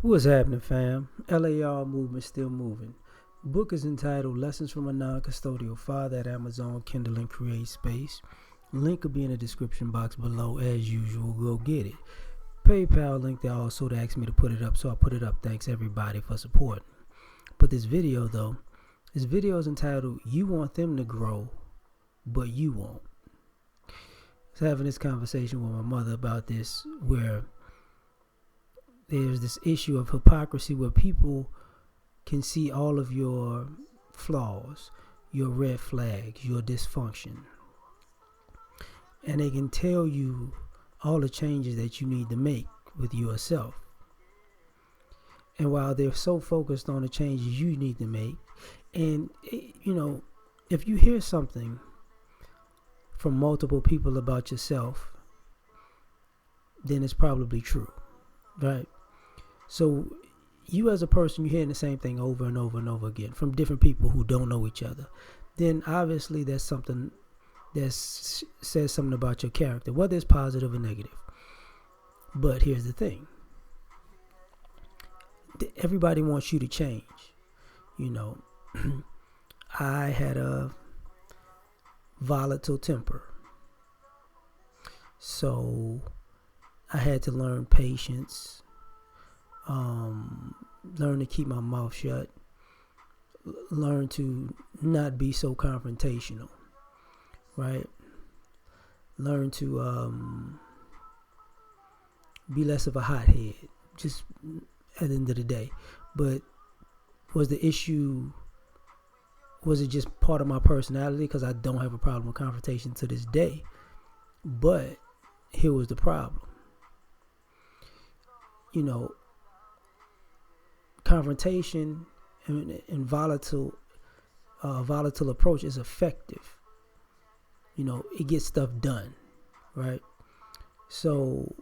What's happening, fam? LAR movement still moving. Book is entitled Lessons from a Non-Custodial Father at Amazon, Kindle, and Create Space. Link will be in the description box below as usual. Go get it. PayPal link they also asked me to put it up, so I put it up. Thanks everybody for supporting. But this video is entitled You Want Them to Grow, but You Won't. I was having this conversation with my mother about this, where there's this issue of hypocrisy where people can see all of your flaws, your red flags, your dysfunction, and they can tell you all the changes that you need to make with yourself. And while they're so focused on the changes you need to make, and if you hear something from multiple people about yourself, then it's probably true, right? So you as a person, you're hearing the same thing over and over and over again from different people who don't know each other. Then obviously that's something that says something about your character, whether it's positive or negative. But here's the thing. Everybody wants you to change. I had a volatile temper. So I had to learn patience. Learn to keep my mouth shut, learn to not be so confrontational, right? Learn to be less of a hothead, just at the end of the day. But was it just part of my personality? Because I don't have a problem with confrontation to this day. But here was the problem. Confrontation and volatile approach is effective. It gets stuff done, right? So,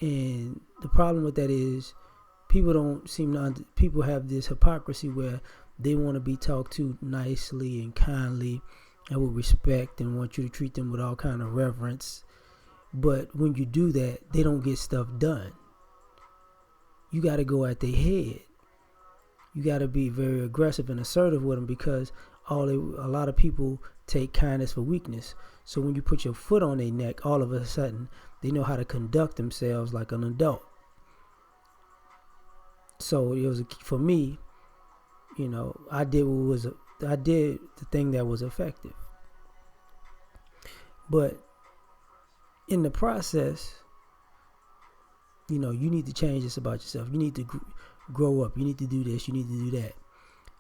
and the problem with that is people have this hypocrisy where they want to be talked to nicely and kindly and with respect and want you to treat them with all kind of reverence. But when you do that, they don't get stuff done. You got to go at their head. You got to be very aggressive and assertive with them, because a lot of people take kindness for weakness. So when you put your foot on their neck, all of a sudden they know how to conduct themselves like an adult. So it was for me. I did the thing that was effective. But in the process, you need to change this about yourself. You need to grow up. You need to do this. You need to do that.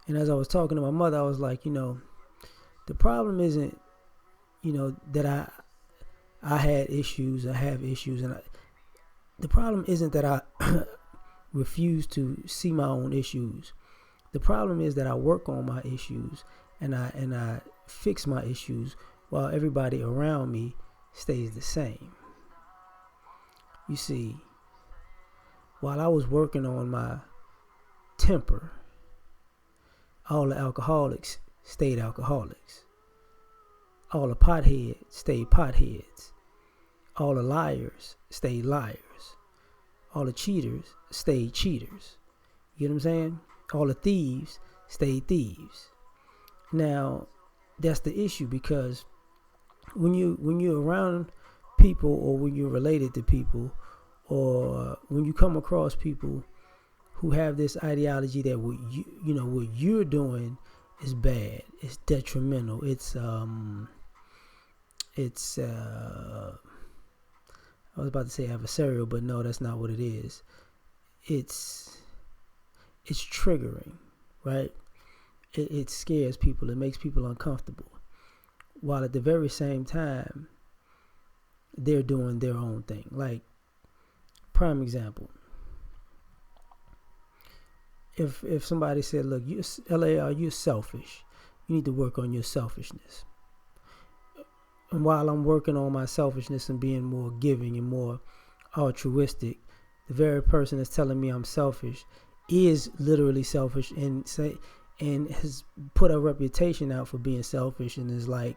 And as I was talking to my mother, I was like, the problem isn't, that I had issues. I have issues, and the problem isn't that I refuse to see my own issues. The problem is that I work on my issues and I fix my issues while everybody around me stays the same. You see, while I was working on my temper, all the alcoholics stayed alcoholics. All the potheads stayed potheads. All the liars stayed liars. All the cheaters stayed cheaters. You get what I'm saying? All the thieves stayed thieves. Now, that's the issue, because when you're around people, or when you're related to people, or when you come across people who have this ideology that what you're doing is bad, it's detrimental, it's I was about to say adversarial, but no, that's not what it is. It's triggering, right? It scares people. It makes people uncomfortable, while at the very same time they're doing their own thing. Like, prime example, if somebody said, look, you're selfish, you need to work on your selfishness. And while I'm working on my selfishness and being more giving and more altruistic, the very person that's telling me I'm selfish is literally selfish and has put a reputation out for being selfish, and is like,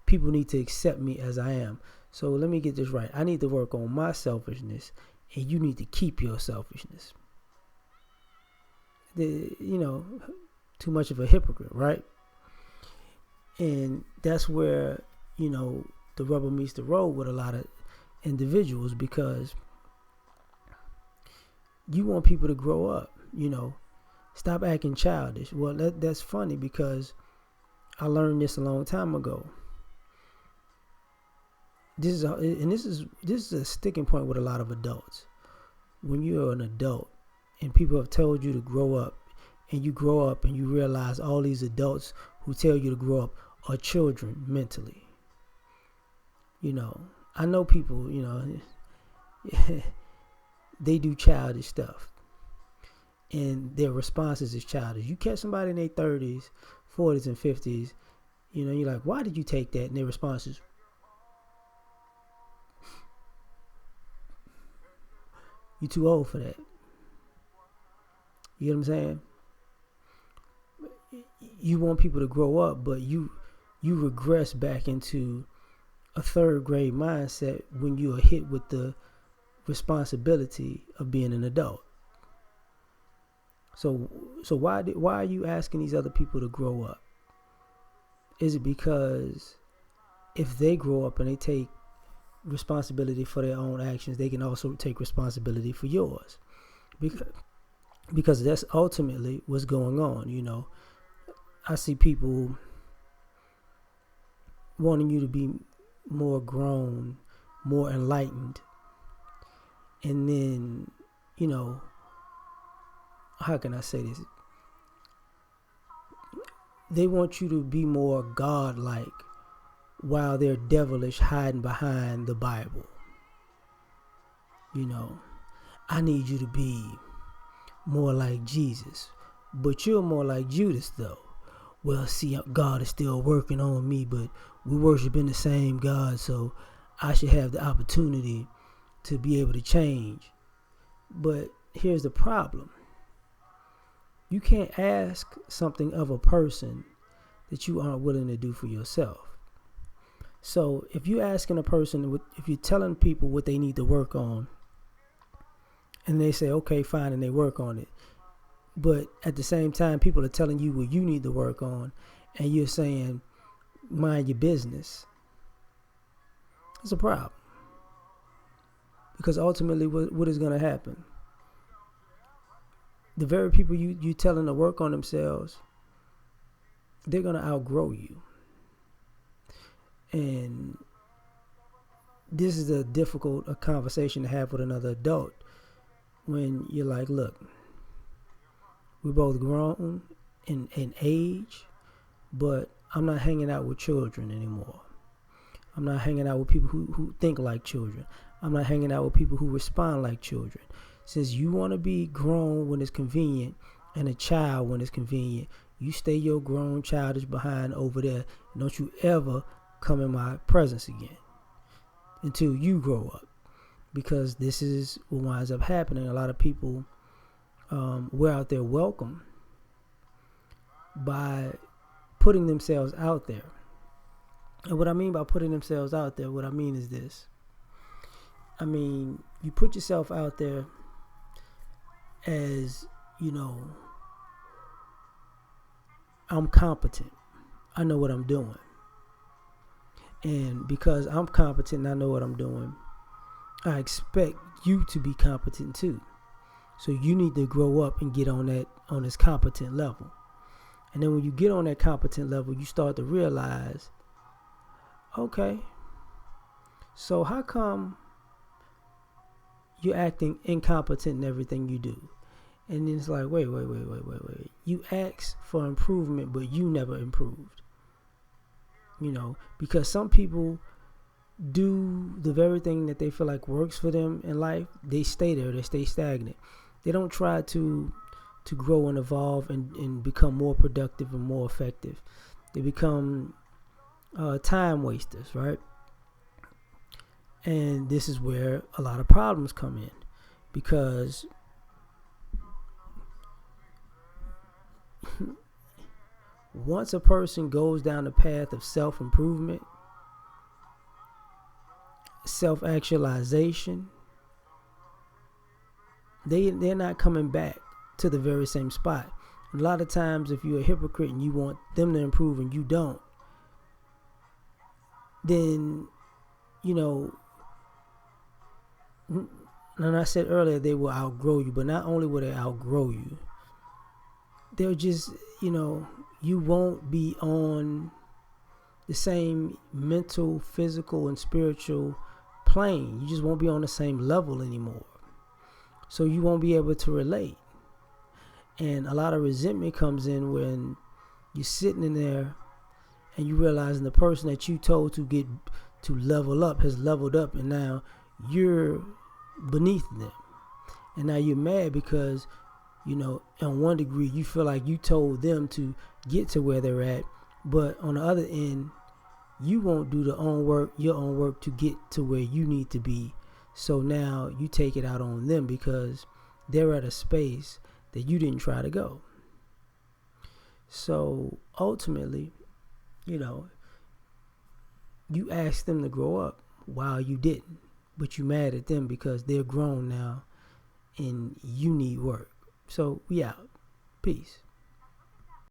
people need to accept me as I am. So let me get this right. I need to work on my selfishness, and you need to keep your selfishness. too much of a hypocrite, right? And that's where, the rubber meets the road with a lot of individuals, because you want people to grow up, stop acting childish. Well, that's funny, because I learned this a long time ago. This is a sticking point with a lot of adults. When you're an adult and people have told you to grow up, and you grow up and you realize all these adults who tell you to grow up are children mentally. I know people, they do childish stuff, and their responses is childish. You catch somebody in their 30s, 40s, and 50s, you're like, why did you take that? And their response is, you too old for that. You get what I'm saying? You want people to grow up, but you regress back into a third grade mindset when you are hit with the responsibility of being an adult. So why are you asking these other people to grow up? Is it because if they grow up and they take responsibility for their own actions, they can also take responsibility for yours? Because that's ultimately what's going on. I see people wanting you to be more grown, more enlightened, and then, how can I say this? They want you to be more God-like while they're devilish, hiding behind the Bible. I need you to be more like Jesus, but you're more like Judas, though. Well, see, God is still working on me, but we worship in the same God, so I should have the opportunity to be able to change. But here's the problem. You can't ask something of a person that you aren't willing to do for yourself. So if you're asking a person, if you're telling people what they need to work on, and they say, okay, fine, and they work on it, but at the same time, people are telling you what you need to work on, and you're saying, mind your business. It's a problem. Because ultimately, what is going to happen? The very people you telling to work on themselves, they're going to outgrow you. And this is a difficult conversation to have with another adult, when you're like, look, we're both grown in age, but I'm not hanging out with children anymore. I'm not hanging out with people who think like children. I'm not hanging out with people who respond like children. Since you want to be grown when it's convenient and a child when it's convenient, you stay your grown childish behind over there. And don't you ever come in my presence again until you grow up. Because this is what winds up happening. A lot of people wear out their welcome by putting themselves out there. And what I mean by putting themselves out there, what I mean is this. I mean, you put yourself out there as, I'm competent. I know what I'm doing. And because I'm competent and I know what I'm doing, I expect you to be competent too. So you need to grow up and get on this competent level. And then when you get on that competent level, you start to realize, okay, so how come you're acting incompetent in everything you do? And then it's like, wait. You asked for improvement, but you never improved. Because some people do the very thing that they feel like works for them in life. They stay there. They stay stagnant. They don't try to grow and evolve and become more productive and more effective. They become time wasters, right? And this is where a lot of problems come in, because once a person goes down the path of self-improvement, self-actualization, they're not coming back to the very same spot. A lot of times, if you're a hypocrite and you want them to improve and you don't, then, you know, and I said earlier they will outgrow you, but not only will they outgrow you, they'll just, you know, you won't be on the same mental, physical, and spiritual plane. You just won't be on the same level anymore. So you won't be able to relate. And a lot of resentment comes in when you're sitting in there and you realizing the person that you told to level up has leveled up, and now you're beneath them. And now you're mad because, you know, on one degree you feel like you told them to get to where they're at, but on the other end you won't do your own work to get to where you need to be. So now you take it out on them because they're at a space that you didn't try to go. So ultimately, you know, you asked them to grow up while you didn't, but you mad at them because they're grown now and you need work. So we out. Peace.